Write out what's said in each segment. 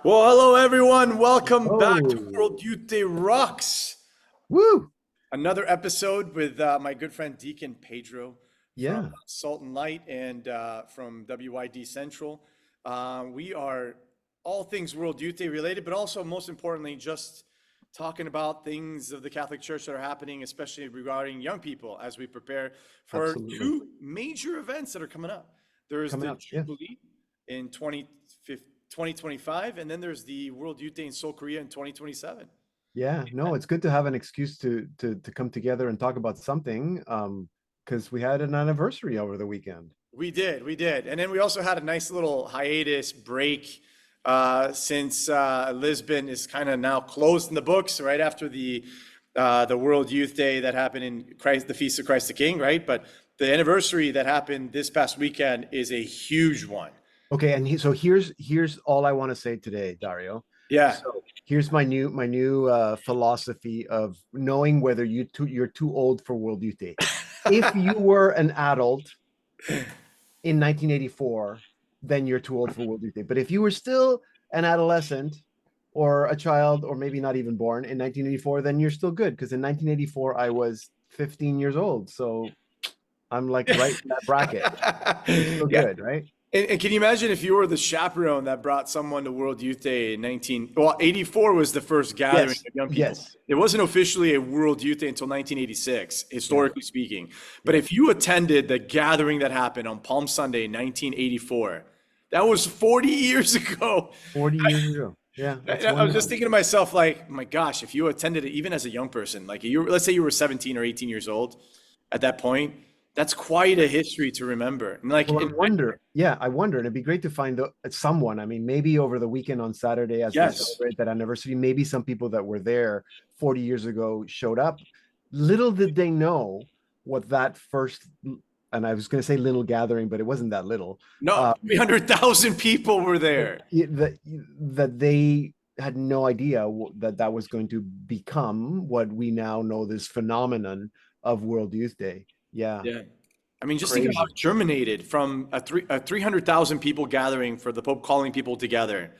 Well, hello everyone. Welcome back to Oh, WYD Rocks. woo! Another episode with my good friend Deacon Pedro from Yeah, Salt and Light and from WYD Central. We are all things World Youth Day related, but also most importantly, just talking about things of the Catholic Church that are happening, especially regarding young people as we prepare for absolutely. two major events that are coming up. There's Coming the up. Yeah, Jubilee in 2025, and then there's the World Youth Day in Seoul, Korea in 2027. yeah. No, it's good to have an excuse to come together and talk about something. Because we had an anniversary over the weekend. We did. And then we also had a nice little hiatus break since Lisbon is kind of now closed in the books right after the World Youth Day that happened in Christ, the Feast of Christ the King, right? But the anniversary that happened this past weekend is a huge one. Okay, and so here's all I want to say today, Dario. Yeah. So here's my new philosophy of knowing whether you're too old for World Youth Day. If you were an adult in 1984, then you're too old for World Youth Day. But if you were still an adolescent or a child, or maybe not even born in 1984, then you're still good. Because in 1984, I was 15 years old. So I'm like right in that bracket. We're still Yeah. good, right? And can you imagine if you were the chaperone that brought someone to World Youth Day in 84 was the first gathering Yes, of young people. yes, It wasn't officially a World Youth Day until 1986, yeah, historically speaking. But yeah. if you attended the gathering that happened on Palm Sunday, 1984, that was 40 years ago. 40 years ago. Yeah, that's I was just wonderful. thinking to myself, like, my gosh, if you attended it even as a young person, like let's say you were 17 or 18 years old at that point, that's quite a history to remember. And like, Well, I wonder, and it'd be great to find someone. I mean, maybe over the weekend on Saturday, as we yes. celebrate that anniversary, maybe some people that were there 40 years ago showed up. Little did they know what that first, and I was going to say little gathering, but it wasn't that little, No, uh, 300,000 people were there. that they had no idea that that was going to become what we now know, this phenomenon of World Youth Day. Yeah, Yeah. I mean, just think of how crazy. it germinated from a 300,000 people gathering for the Pope calling people together.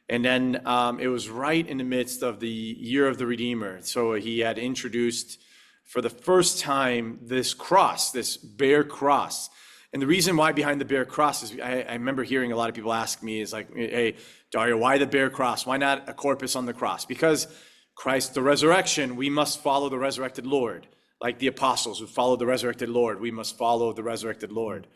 And then it was right in the midst of the year of the Redeemer. So he had introduced for the first time this cross, this bear cross. And the reason why behind the bear cross is I remember hearing a lot of people ask me is like, hey, Dario, why the bear cross? Why not a corpus on the cross? Because Christ, the resurrection, we must follow the resurrected Lord. Like the apostles who followed the resurrected Lord, we must follow the resurrected Lord.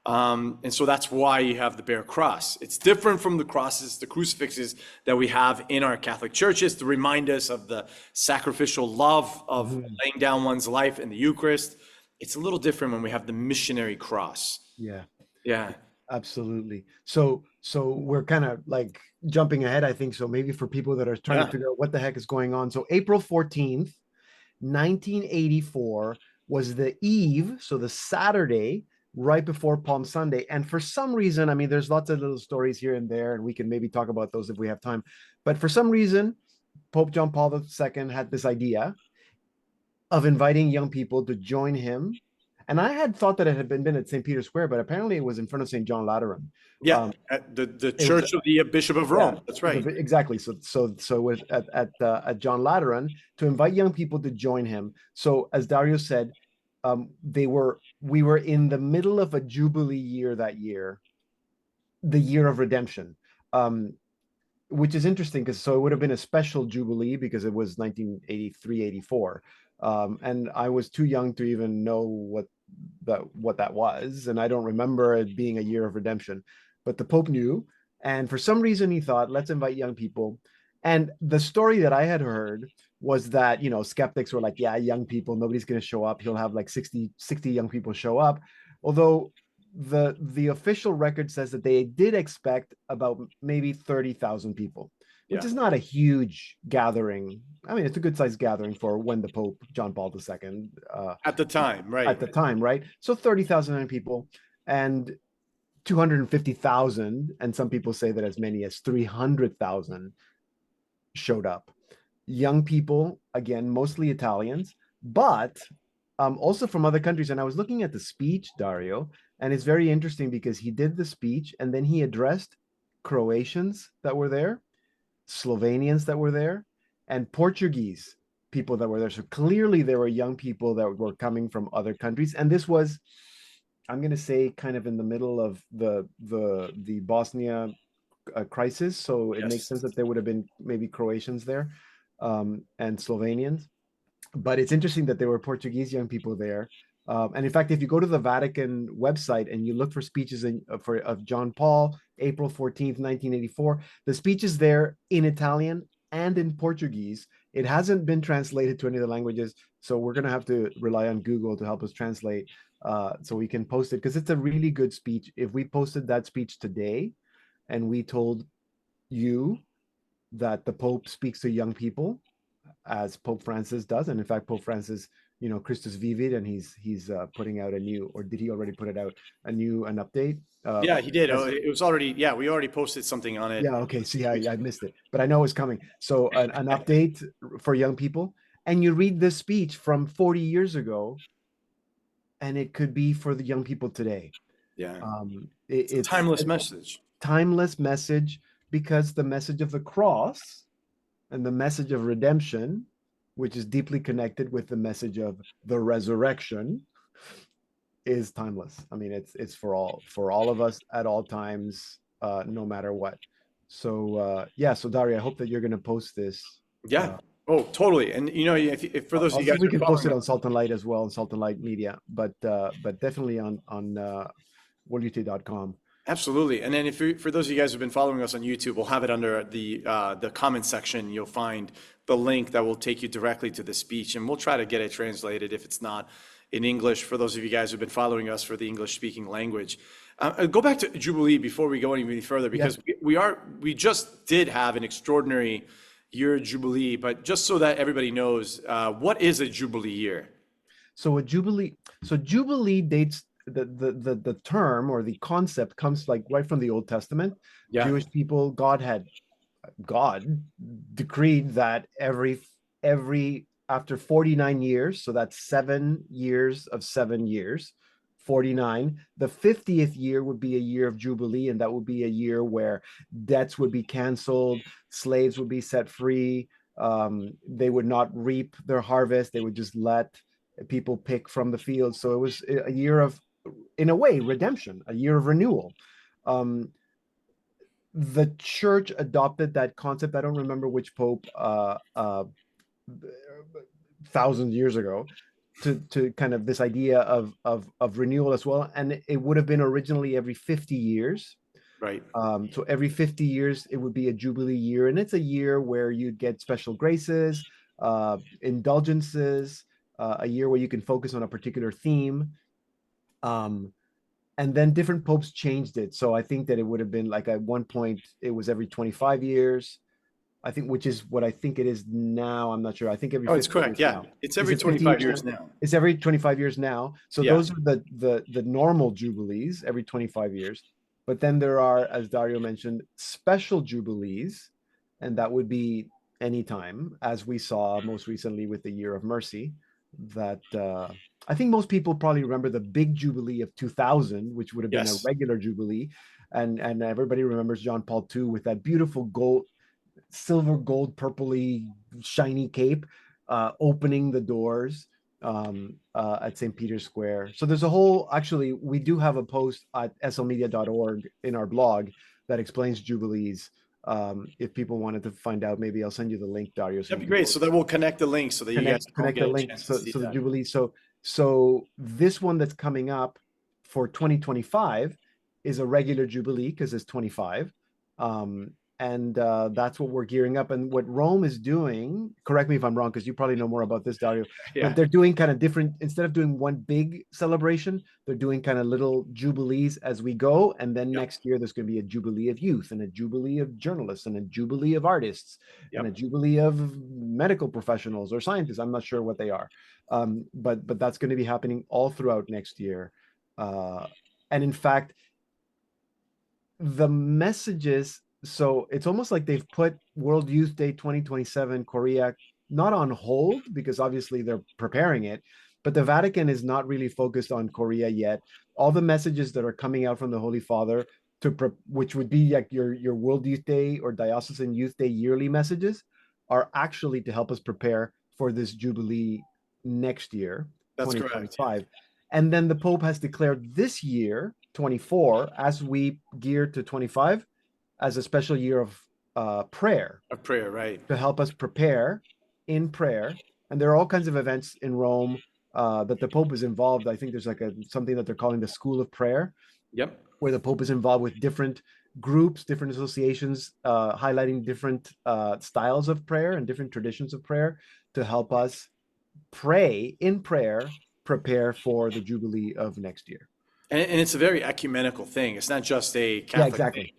And so that's why you have the bear cross. It's different from the crosses, the crucifixes that we have in our Catholic churches to remind us of the sacrificial love of Mhm. laying down one's life in the Eucharist. It's a little different when we have the missionary cross. Yeah. Yeah. Absolutely. So we're kind of like jumping ahead, I think. So maybe for people that are trying to Yeah. figure out what the heck is going on. So April 14th, 1984 was the eve, so the Saturday right before Palm Sunday. And for some reason, I mean, there's lots of little stories here and there, and we can maybe talk about those if we have time. But for some reason, Pope John Paul II had this idea of inviting young people to join him. And I had thought that it had been at St. Peter's Square, but apparently it was in front of St. John Lateran. Yeah. Um, At the it was Church of the Bishop of yeah, Rome. That's right. exactly. So with at John Lateran to invite young people to join him. So as Dario said, we were in the middle of a jubilee year that year, the year of redemption. Um, which is interesting because so it would have been a special jubilee because it was 1983 84, and I was too young to even know what that was, and I don't remember it being a year of redemption, but the Pope knew, and for some reason he thought, let's invite young people. And the story that I had heard was that, skeptics were like, yeah, young people, nobody's going to show up, he'll have like 60 young people show up, although the official record says that they did expect about maybe 30,000 people, which Yeah. is not a huge gathering. I mean, it's a good sized gathering for when the Pope John Paul II At the time, at right. the time, right? So 30,000 people and 250,000, and some people say that as many as 300,000 showed up. Young people, again, mostly Italians, but also from other countries. And I was looking at the speech, Dario, and it's very interesting because he did the speech and then he addressed Croatians that were there. Slovenians that were there, and Portuguese people that were there. So clearly there were young people that were coming from other countries. And this was, I'm going to say, kind of in the middle of the Bosnia crisis. So it makes sense Yes. that there would have been maybe Croatians there, and Slovenians. But it's interesting that there were Portuguese young people there. And in fact, if you go to the Vatican website and you look for speeches of John Paul, April 14th, 1984, the speech is there in Italian and in Portuguese. It hasn't been translated to any of the languages, so we're going to have to rely on Google to help us translate, so we can post it, because it's a really good speech. If we posted that speech today and we told you that the Pope speaks to young people, as Pope Francis does, and in fact, Pope Francis, Christus Vivit, and he's putting out a new, or did he already put it out, an update? Yeah, he did. Oh, As it was already, yeah, we already posted something on it. Yeah, okay. See, I missed it, but I know it's coming. So an update for young people, and you read this speech from 40 years ago, and it could be for the young people today. Yeah. It, It's a it's timeless a message. timeless message, because the message of the cross and the message of redemption, which is deeply connected with the message of the resurrection, is timeless. I mean, it's for all of us at all times, no matter what. So yeah, so Daria, I hope that you're going to post this. Yeah. Oh, totally. And if for those of I'll you see guys if we who are can post following it us, on Salt and Light as well, on Salt and Light Media, but definitely on worldut.com. absolutely. And then for those of you guys who've been following us on YouTube, we'll have it under the comment section. You'll find the link that will take you directly to the speech, and we'll try to get it translated if it's not in English for those of you guys who've been following us for the English speaking language. Go back to Jubilee before we go any further, Yeah. because we just did have an extraordinary year Jubilee, but just so that everybody knows, what is a Jubilee year? So Jubilee dates, the term or the concept comes like right from the Old Testament. Yeah, Jewish people, God decreed that every after 49 years, so that's 7 years of 7 years, 49, the 50th year would be a year of Jubilee, and that would be a year where debts would be canceled, slaves would be set free, they would not reap their harvest, they would just let people pick from the field. So it was a year of, in a way, redemption, a year of renewal. The church adopted that concept. I don't remember which pope, thousands years ago, to kind of this idea of renewal as well. And it would have been originally every 50 years. right. So every 50 years, it would be a Jubilee year. And it's a year where you'd get special graces, indulgences, a year where you can focus on a particular theme. And then different popes changed it. So I think that it would have been like, at one point, it was every 25 years. I think, which is what I think it is now. I'm not sure. I think every Oh, it's 50 correct. years Yeah, now. it's Is every it 50 25 years years now? now. It's every 25 years now. So Yeah. those are the normal jubilees every 25 years. But then there are, as Dario mentioned, special jubilees, and that would be any time, as we saw most recently with the Year of Mercy. That I think most people probably remember the big jubilee of 2000, which would have been a Yes. regular jubilee, and everybody remembers John Paul II with that beautiful silver gold purpley shiny cape, opening the doors at St. Peter's Square. So there's a whole, actually, we do have a post at slmedia.org in our blog that explains jubilees. If people wanted to find out, maybe I'll send you the link, Dario, so That'd you be can great. go So that will connect the link so that you guys can all connect get the a link. chance to So see the that. jubilee. So this one that's coming up for 2025 is a regular jubilee, because it's 25. And that's what we're gearing up. And what Rome is doing, correct me if I'm wrong, because you probably know more about this, Dario, Yeah. but they're doing kind of different. Instead of doing one big celebration, they're doing kind of little jubilees as we go. And then Yep. next year, there's going to be a jubilee of youth, and a jubilee of journalists, and a jubilee of artists, and a Yep. jubilee of medical professionals or scientists. I'm not sure what they are. But that's going to be happening all throughout next year. And in fact, the messages, so it's almost like they've put World Youth Day 2027 Korea not on hold, because obviously they're preparing it, but the Vatican is not really focused on Korea yet. All the messages that are coming out from the Holy Father which would be like your World Youth Day or Diocesan Youth Day yearly messages, are actually to help us prepare for this Jubilee next year, That's correct. 2025. And then the Pope has declared this year, 24, as we gear to 25, as a special year of prayer, A prayer, right? to help us prepare in prayer. And there are all kinds of events in Rome that the Pope is involved. I think there's like something that they're calling the School of Prayer, Yep. where the Pope is involved with different groups, different associations, highlighting different styles of prayer and different traditions of prayer to help us pray in prayer, prepare for the Jubilee of next year. And it's a very ecumenical thing. It's not just a Yeah, Catholic thing. exactly.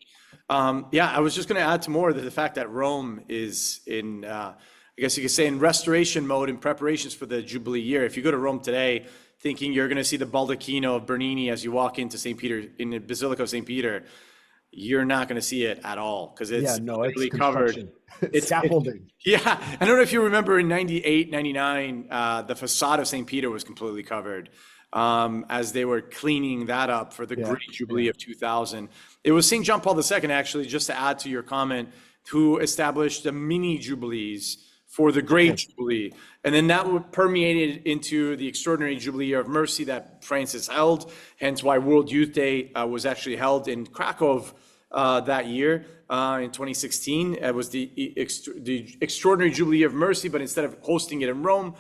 Yeah, I was just going to add to more the fact that Rome is in, I guess you could say, in restoration mode in preparations for the Jubilee year. If you go to Rome today, thinking you're going to see the Baldacchino of Bernini as you walk into St. Peter, in the Basilica of St. Peter, you're not going to see it at all because it's Yeah, no, it's completely covered. construction. It's Scaffolding. yeah. I don't know if you remember in 98, 99, the facade of St. Peter was completely covered as they were cleaning that up for the Yeah, Great Jubilee yeah. of 2000. It was St. John Paul II, actually, just to add to your comment, who established the mini Jubilees for the Great Okay. Jubilee. And then that permeated into the Extraordinary Jubilee Year of Mercy that Francis held, hence why World Youth Day was actually held in Krakow that year in 2016. It was the Extraordinary Jubilee of Mercy, but instead of hosting it in Rome,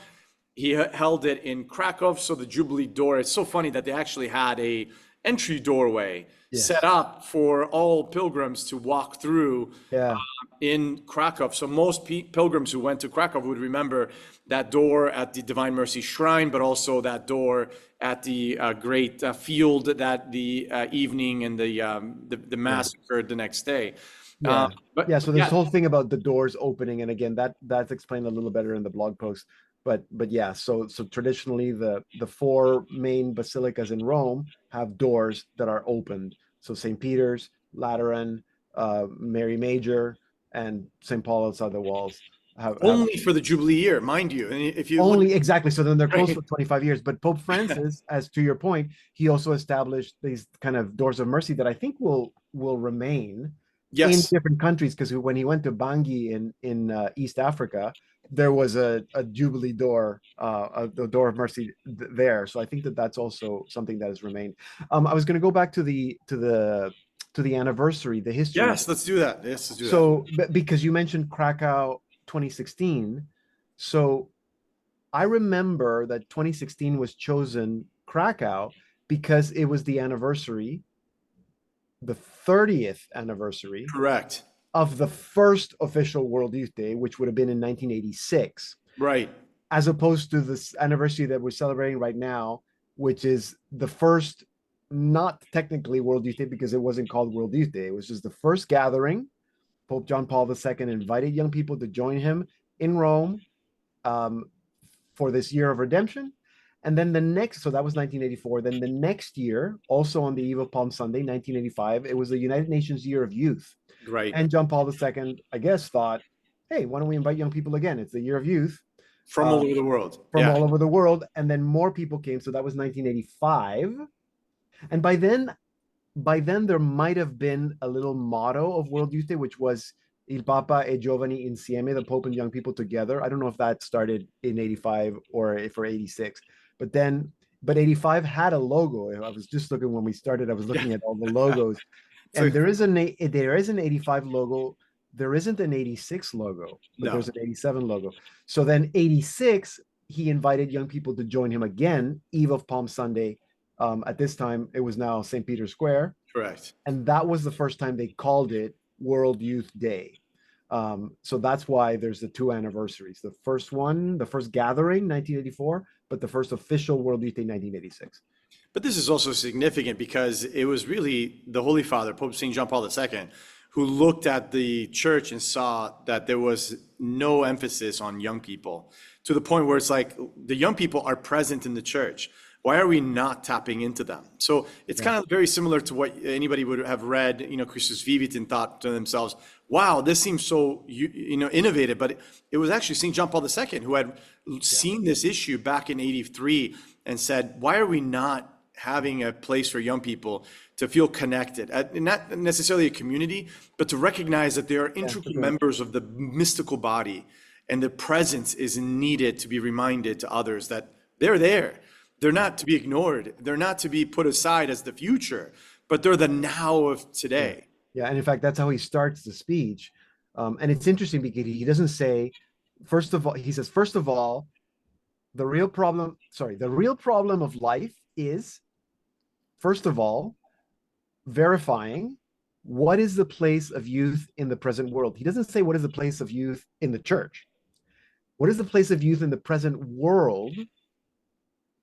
he held it in Krakow. So the Jubilee door, it's so funny that they actually had a entry doorway Yes. set up for all pilgrims to walk through Yeah. in Krakow. So most pilgrims who went to Krakow would remember that door at the Divine Mercy Shrine, but also that door at the great field that the evening and the mass occurred the next day. Yeah. But Yeah. So this yeah, whole thing about the doors opening, and again, that's explained a little better in the blog post. But yeah, so traditionally the four main basilicas in Rome have doors that are opened. So St. Peter's, Lateran, Mary Major, and St. Paul outside the walls have only for the Jubilee year, mind you. And if you look, only, exactly. So then they're closed right, for 25 years. But Pope Francis, as to your point, he also established these kind of doors of mercy that I think will remain in yes, different countries. Because when he went to Bangui in East Africa, there was a Jubilee door, the door of mercy there. So I think that's also something that has remained. I was going to go back to the anniversary, the history. yes, let's do that. Yes, let's do that. So because you mentioned Krakow 2016, so I remember that 2016 was chosen Krakow because it was the anniversary, the 30th anniversary Correct. of the first official World Youth Day, which would have been in 1986, Right. as opposed to this anniversary that we're celebrating right now, which is the first, not technically World Youth Day because it wasn't called World Youth Day. It was just the first gathering. Pope John Paul II invited young people to join him in Rome for this year of redemption. And then so that was 1984. Then the next year, also on the eve of Palm Sunday, 1985, it was the United Nations Year of Youth. Right. And John Paul II, I guess, thought, hey, why don't we invite young people again? It's the Year of Youth. From all over the world. From Yeah. all over the world. And then more people came. So that was 1985. And by then there might have been a little motto of World Youth Day, which was Il Papa e Giovani Insieme, the Pope and young people together. I don't know if that started in 85 or for 86, but 85 had a logo. I was just looking when we started, I was looking at all the logos. And there is an 85 logo. There isn't an 86 logo, but No. there's an 87 logo. So then 86, he invited young people to join him again, eve of Palm Sunday. At this time, it was now St. Peter's Square. Correct. And that was the first time they called it World Youth Day. So that's why there's the two anniversaries. The first one, the first gathering, 1984, but the first official World Youth Day, 1986. But this is also significant because it was really the Holy Father, Pope St. John Paul II, who looked at the church and saw that there was no emphasis on young people, to the point where it's like the young people are present in the church. Why are we not tapping into them? So it's kind of very similar to what anybody would have read, Christus Vivit, and thought to themselves, wow, this seems so, innovative. But it was actually St. John Paul II who had seen this issue back in 83 and said, why are we not having a place for young people to feel connected, not necessarily a community, but to recognize that they are integral members of the mystical body, and the presence is needed to be reminded to others that they're there. They're not to be ignored. They're not to be put aside as the future, but they're the now of today. Yeah, and in fact, that's how he starts the speech. And it's interesting because he doesn't say, first of all, he says, first of all, the real problem of life is, first of all, verifying what is the place of youth in the present world. He doesn't say what is the place of youth in the church. What is the place of youth in the present world?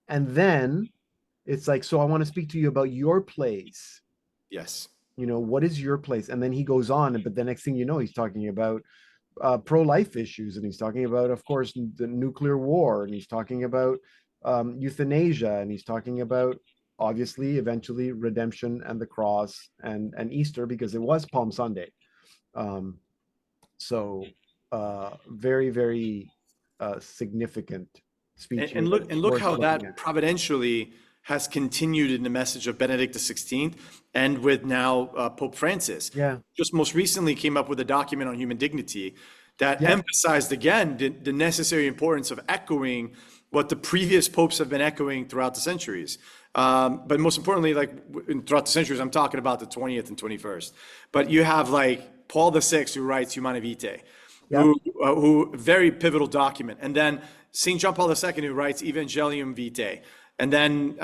And then it's like, so I want to speak to you about your place. Yes. You know, what is your place? And then he goes on, but the next thing you know, he's talking about pro-life issues, and he's talking about, of course, the nuclear war, and he's talking about euthanasia, and he's talking about, obviously, eventually redemption and the cross and Easter, because it was Palm Sunday. So very, very significant speech. And look how that providentially has continued in the message of Benedict XVI and with now Pope Francis. Yeah. Just most recently came up with a document on human dignity that emphasized again the necessary importance of echoing what the previous popes have been echoing throughout the centuries. But most importantly, throughout the centuries, I'm talking about the 20th and 21st. But you have like Paul VI, who writes Humanae Vitae, who very pivotal document. And then St. John Paul II, who writes Evangelium Vitae. And then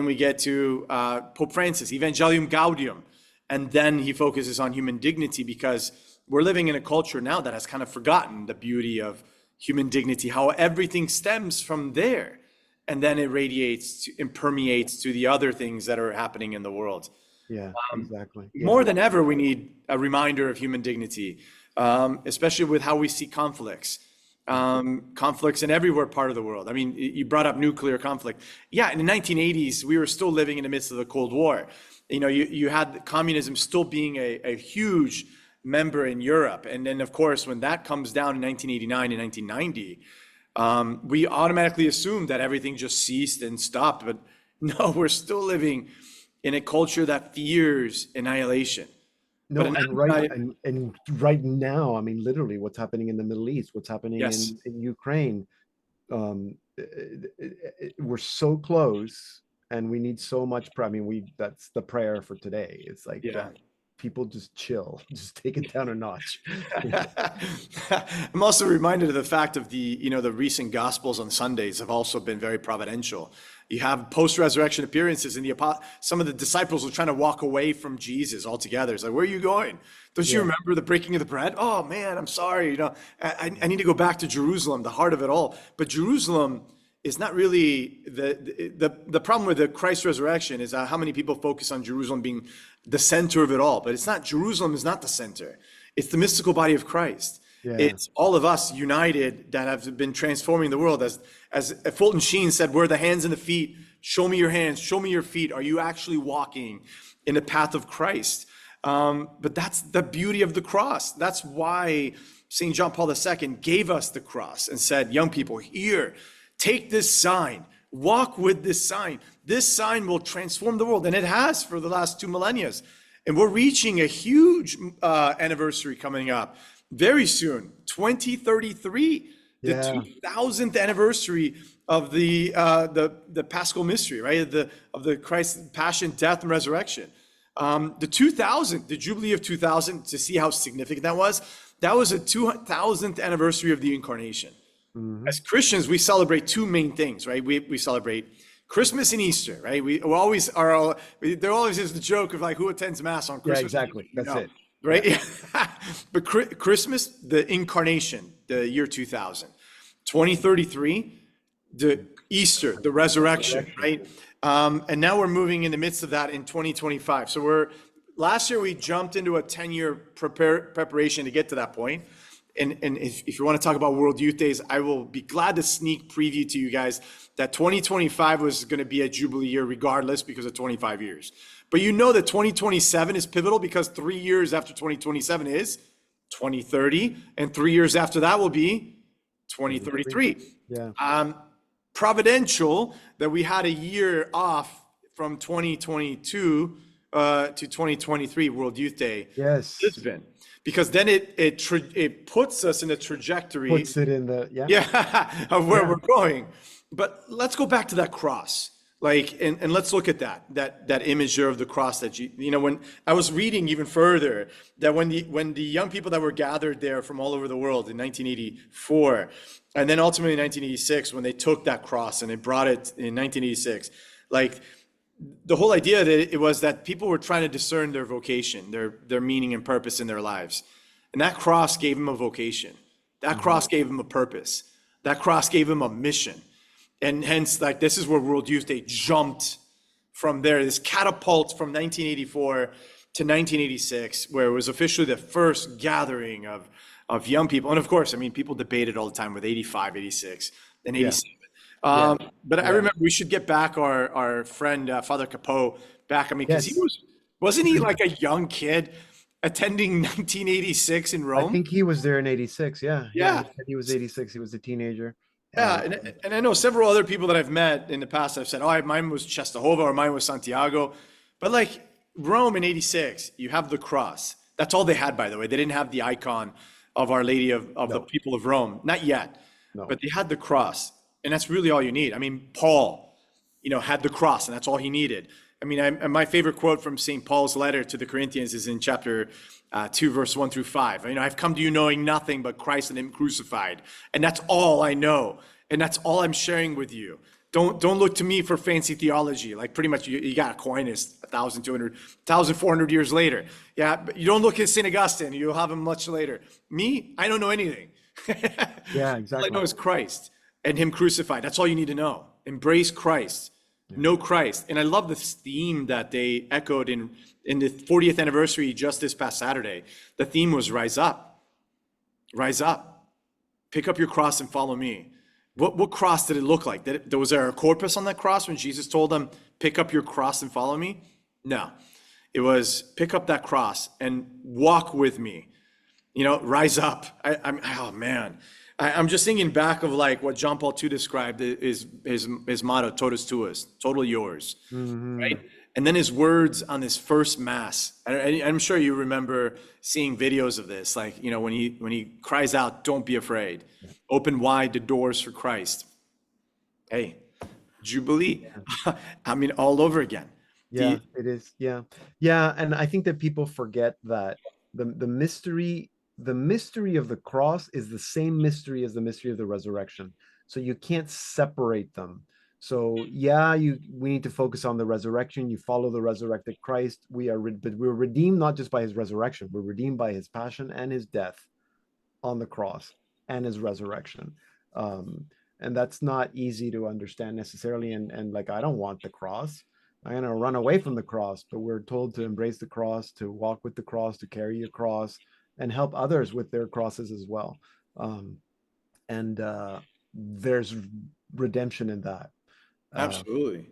we get to Pope Francis, Evangelium Gaudium. And then he focuses on human dignity, because we're living in a culture now that has kind of forgotten the beauty of human dignity, how everything stems from there. And then it radiates and permeates to the other things that are happening in the world. Yeah, exactly. More than ever, we need a reminder of human dignity, especially with how we see conflicts. Conflicts in everywhere part of the world. I mean, you brought up nuclear conflict. Yeah, in the 1980s, we were still living in the midst of the Cold War. You know, you had communism still being a huge member in Europe. And then, of course, when that comes down in 1989 and 1990, we automatically assume that everything just ceased and stopped. But no, we're still living in a culture that fears annihilation. No, and right now, I mean, literally, what's happening in the Middle East, what's happening in Ukraine, we're so close, and we need so much. I mean, that's the prayer for today. It's like, people just chill, just take it down a notch. I'm also reminded of the fact of the recent Gospels on Sundays have also been very providential. You have post-resurrection appearances, and some of the disciples are trying to walk away from Jesus altogether. It's like, where are you going? Don't you remember the breaking of the bread? Oh man, I'm sorry. I need to go back to Jerusalem, the heart of it all. But Jerusalem is not really the problem with the Christ resurrection is how many people focus on Jerusalem being the center of it all. But it's not. Jerusalem is not the center. It's the mystical body of Christ. Yeah. It's all of us united that have been transforming the world. As Fulton Sheen said, we're the hands and the feet. Show me your hands, show me your feet. Are you actually walking in the path of Christ? But that's the beauty of the cross. That's why St. John Paul II gave us the cross and said, young people, here, take this sign, walk with this sign. This sign will transform the world. And it has for the last 2 millennia. And we're reaching a huge anniversary coming up very soon, 2033, the 2000th anniversary of the Paschal mystery, right? Of the Christ's passion, death, and resurrection. The Jubilee of 2000, to see how significant that was a 2000th anniversary of the Incarnation. Mm-hmm. As Christians, we celebrate 2 main things, right? We celebrate Christmas and Easter, right? There always is the joke of like, who attends Mass on Christmas? Yeah, exactly. That's it. Right? Yeah. But Christmas, the Incarnation, the year 2000. 2033, the Easter, the resurrection, right? And now we're moving in the midst of that in 2025. So last year we jumped into a 10-year preparation to get to that point. And if you want to talk about World Youth Days, I will be glad to sneak preview to you guys that 2025 was going to be a Jubilee year regardless because of 25 years. But you know that 2027 is pivotal because 3 years after 2027 is 2030, and 3 years after that will be 2033. Yeah. Providential that we had a year off from 2022 to 2023 World Youth Day, Yes. Lisbon, because then it puts us in a trajectory, Puts it in the, yeah. yeah, of where Yeah. we're going. But let's go back to that cross, like, and let's look at that image there of the cross that when I was reading even further, that when the young people that were gathered there from all over the world in 1984, and then ultimately in 1986 when they took that cross and they brought it in 1986, like the whole idea that it was that people were trying to discern their vocation, their meaning and purpose in their lives, and that cross gave them a vocation. That cross gave them a purpose. That cross gave them a mission. And hence, like, this is where World Youth Day jumped from there, this catapult from 1984 to 1986, where it was officially the first gathering of young people. And of course, I mean, people debated all the time with 85, 86, and 87. But I remember we should get back our friend, Father Capot, back. I mean, because wasn't he like a young kid attending 1986 in Rome? I think he was there in 86. Yeah. Yeah. He was 86. He was a teenager. Yeah, and I know several other people that I've met in the past. I've said, "Oh, mine was Czestochowa or mine was Santiago," but like Rome in '86, you have the cross. That's all they had, by the way. They didn't have the icon of Our Lady of the people of Rome, not yet. No. But they had the cross, and that's really all you need. I mean, Paul, had the cross, and that's all he needed. I mean, my favorite quote from St. Paul's letter to the Corinthians is in chapter 2, verse 1 through 5. I've come to you knowing nothing but Christ and him crucified. And that's all I know. And that's all I'm sharing with you. Don't look to me for fancy theology. Like pretty much you got Aquinas 1,400 years later. Yeah, but you don't look at St. Augustine. You'll have him much later. Me, I don't know anything. Yeah, exactly. All I know is Christ and him crucified. That's all you need to know. Embrace Christ. Know Christ. And I love this theme that they echoed in the 40th anniversary just this past Saturday. The theme was rise up. Rise up. Pick up your cross and follow me. What cross did it look like? Was there a corpus on that cross when Jesus told them, pick up your cross and follow me? No. It was pick up that cross and walk with me. Rise up. Oh man. I'm just thinking back of like what John Paul II described his motto, totus tuus, total yours, right? And then his words on his first mass. I'm sure you remember seeing videos of this, like, when he cries out, don't be afraid, open wide the doors for Christ. Hey, Jubilee. I mean, all over again. Yeah, it is. Yeah. Yeah. And I think that people forget that the mystery of the cross is the same mystery as the mystery of the resurrection. So you can't separate them. So yeah, we need to focus on the resurrection. You follow the resurrected Christ. But we're redeemed not just by his resurrection. We're redeemed by his passion and his death on the cross and his resurrection. And that's not easy to understand necessarily. And like, I don't want the cross. I'm going to run away from the cross, but we're told to embrace the cross, to walk with the cross, to carry your cross, and help others with their crosses as well. And there's redemption in that. Absolutely.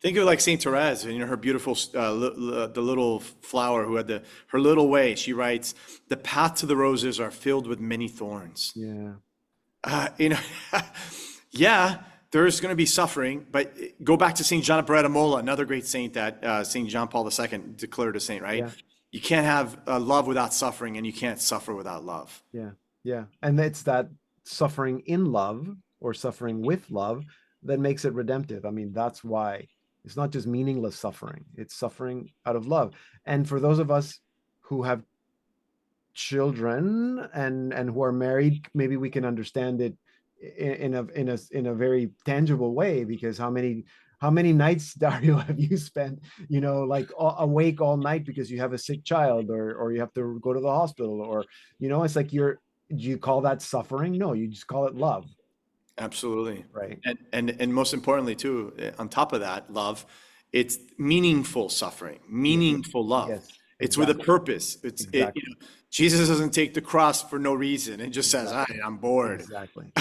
Think of like Saint Therese, her beautiful, the little flower who had her little way. She writes, "The path to the roses are filled with many thorns." Yeah. Yeah, there's going to be suffering, but go back to Saint John of Mola, another great saint that Saint John Paul II declared a saint, right? Yeah. You can't have love without suffering, and you can't suffer without love. Yeah. Yeah. And it's that suffering in love or suffering with love that makes it redemptive. I mean, that's why it's not just meaningless suffering. It's suffering out of love. And for those of us who have children and who are married, maybe we can understand it in a very tangible way, because how many nights, Dario, have you spent, like awake all night because you have a sick child or you have to go to the hospital, or, it's like do you call that suffering? No, you just call it love. Absolutely. Right. And most importantly too, on top of that, love, it's meaningful suffering, meaningful love. Yes, it's with a purpose. Exactly. Jesus doesn't take the cross for no reason and just says, I'm bored. Exactly.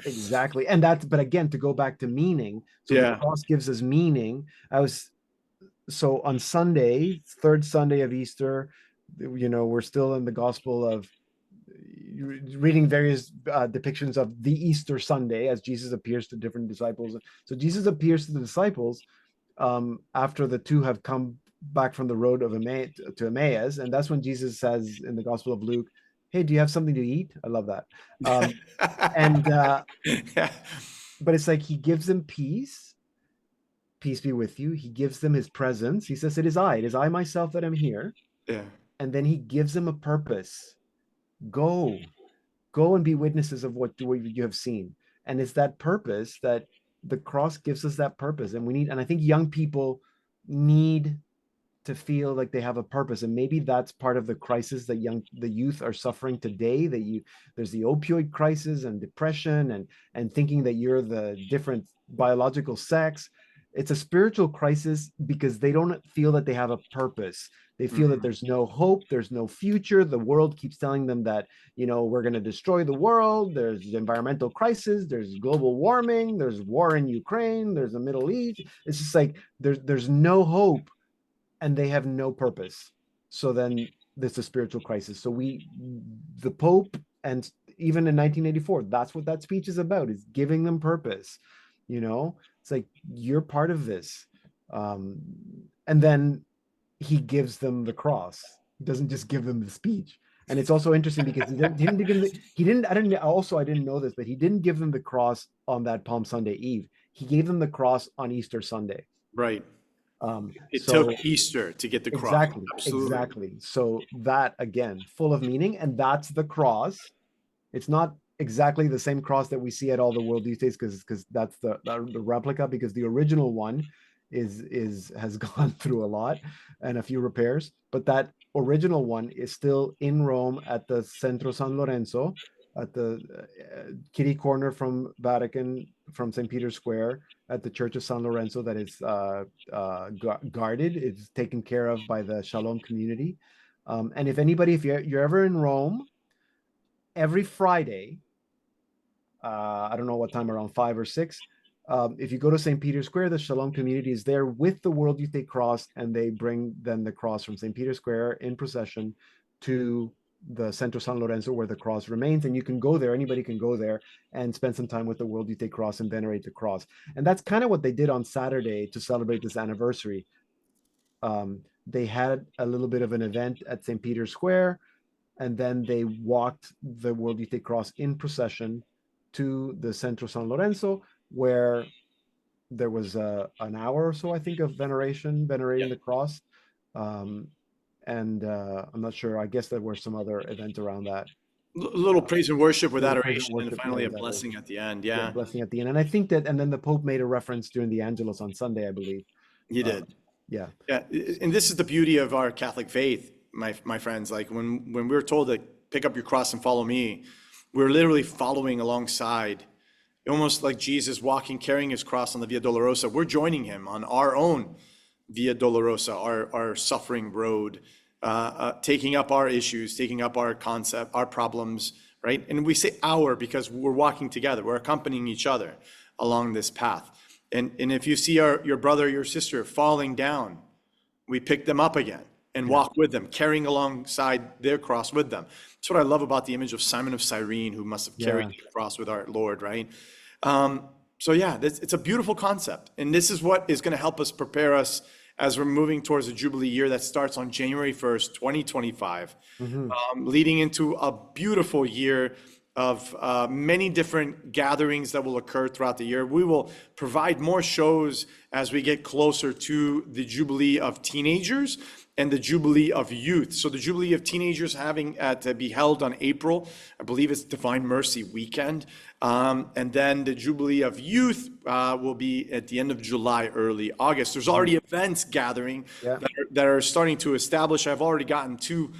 Exactly. And but again, to go back to meaning, so the cross gives us meaning. So on Sunday, third Sunday of Easter, we're still in the gospel of reading various depictions of the Easter Sunday as Jesus appears to different disciples. So Jesus appears to the disciples after the two have come back from the road of to Emmaus, and that's when Jesus says in the Gospel of Luke, "Hey, do you have something to eat?" I love that. And Yeah. but it's like he gives them peace. Peace be with you. He gives them his presence. He says, it is I myself that am here. Yeah. And then he gives them a purpose. Go and be witnesses of what you have seen. And it's that purpose that the cross gives us, that purpose. And I think young people need to feel like they have a purpose, and maybe that's part of the crisis that the youth are suffering today. There's the opioid crisis and depression and thinking that you're the different biological sex. It's a spiritual crisis because they don't feel that they have a purpose. They feel that there's no hope, there's no future. The world keeps telling them that, we're going to destroy the world. There's environmental crisis, there's global warming, there's war in Ukraine, there's the Middle East. It's just like there's no hope, and they have no purpose. So then there's a spiritual crisis. So the Pope, and even in 1984, that's what that speech is about, is giving them purpose. It's like, you're part of this. And then he gives them the cross. He doesn't just give them the speech. And it's also interesting because I didn't know this, but he didn't give them the cross on that Palm Sunday Eve. He gave them the cross on Easter Sunday. Right. It took Easter to get the cross. Exactly. So that, again, full of meaning, and that's the cross. It's not exactly the same cross that we see at all the world these days, because that's the replica, because the original one has gone through a lot and a few repairs, but that original one is still in Rome at the Centro San Lorenzo, at the kitty corner from Vatican, from St. Peter's Square, at the Church of San Lorenzo, that is guarded. It's taken care of by the Shalom community. And if you're ever in Rome, every Friday, I don't know what time, around 5 or 6, if you go to St. Peter's Square, the Shalom community is there with the World Youth Day Cross, and they bring then the cross from St. Peter's Square in procession to the Centro San Lorenzo, where the cross remains. And you can go there, anybody can go there and spend some time with the World Youth Day Cross and venerate the cross. And that's kind of what they did on Saturday to celebrate this anniversary. They had a little bit of an event at St. Peter's Square, and then they walked the World Youth Day Cross in procession to the Centro San Lorenzo, where there was an hour or so, I think, of venerating the cross. And I'm not sure. I guess there were some other events around that. A little praise and worship with adoration, and finally a blessing at the end. Yeah, blessing at the end. And I think that, and then the Pope made a reference during the Angelus on Sunday, I believe. He did. Yeah. And this is the beauty of our Catholic faith, my friends. Like when we were told to pick up your cross and follow me, we're literally following alongside, almost like Jesus walking, carrying his cross on the Via Dolorosa. We're joining him on our own Via Dolorosa, our suffering road, taking up our issues, taking up our concept, our problems, right? And we say our because we're walking together, we're accompanying each other along this path. And if you see your brother, your sister falling down, we pick them up again and walk with them, carrying alongside their cross with them. That's what I love about the image of Simon of Cyrene, who must have carried the cross with our Lord, right? So yeah, it's a beautiful concept. And this is what is going to help us prepare us as we're moving towards a Jubilee year that starts on January 1st, 2025, leading into a beautiful year of many different gatherings that will occur throughout the year. We will provide more shows as we get closer to the Jubilee of teenagers and the Jubilee of youth. So the Jubilee of teenagers having to be held on April, I believe it's Divine Mercy weekend. And then the Jubilee of youth will be at the end of July, early August. There's already events gathering that are starting to establish. I've already gotten two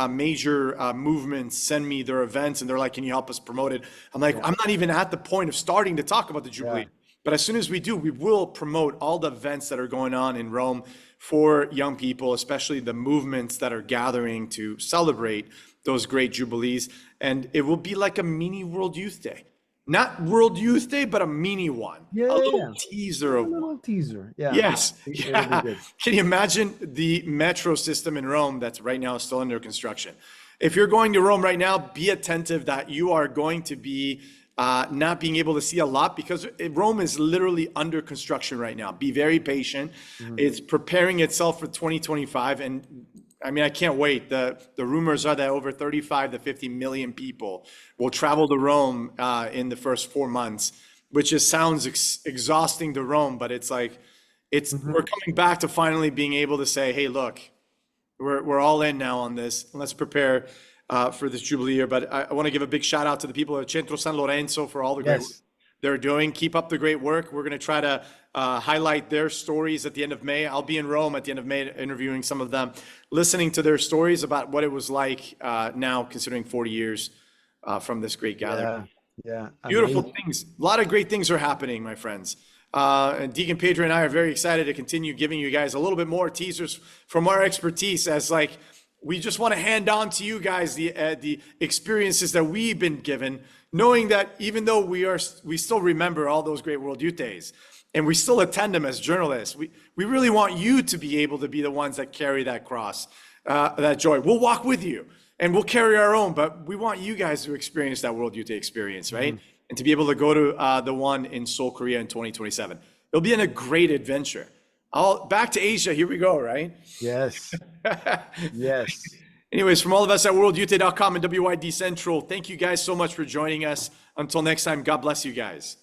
major movements send me their events, and they're like, can you help us promote it? I'm like, I'm not even at the point of starting to talk about the Jubilee. But as soon as we do, we will promote all the events that are going on in Rome for young people, especially the movements that are gathering to celebrate those great Jubilees. And it will be like a mini World Youth Day. Not World Youth Day, but a mini one. A little teaser of one. A little teaser. Yeah. Yes. Yeah. Can you imagine the metro system in Rome that's right now still under construction? if you're going to Rome right now, be attentive that you are going to be not being able to see a lot, because Rome is literally under construction right now. Be very patient. It's preparing itself for 2025. And I mean, I can't wait. The rumors are that over 35 to 50 million people will travel to Rome in the first 4 months, which just sounds exhausting to Rome, but it's like, we're coming back to finally being able to say, hey, look, we're all in now on this. Let's prepare for this Jubilee year. But I want to give a big shout out to the people at Centro San Lorenzo for all the great work they're doing. Keep up the great work. We're going to try to highlight their stories at the end of May. I'll be in Rome at the end of May interviewing some of them, listening to their stories about what it was like now, considering 40 years from this great gathering. Yeah. Beautiful things. A lot of great things are happening, my friends. And Deacon Pedro and I are very excited to continue giving you guys a little bit more teasers from our expertise, as like we just want to hand on to you guys the experiences that we've been given, knowing that even though we still remember all those great World Youth Days and we still attend them as journalists, we really want you to be able to be the ones that carry that cross, that joy. We'll walk with you and we'll carry our own, but we want you guys to experience that World Youth Day experience, right? And to be able to go to the one in Seoul, Korea in 2027. It'll be a great adventure. Back to Asia, here we go, right? Yes. Yes. Anyways, from all of us at worldyouthday.com and WYD Central, thank you guys so much for joining us. Until next time, God bless you guys.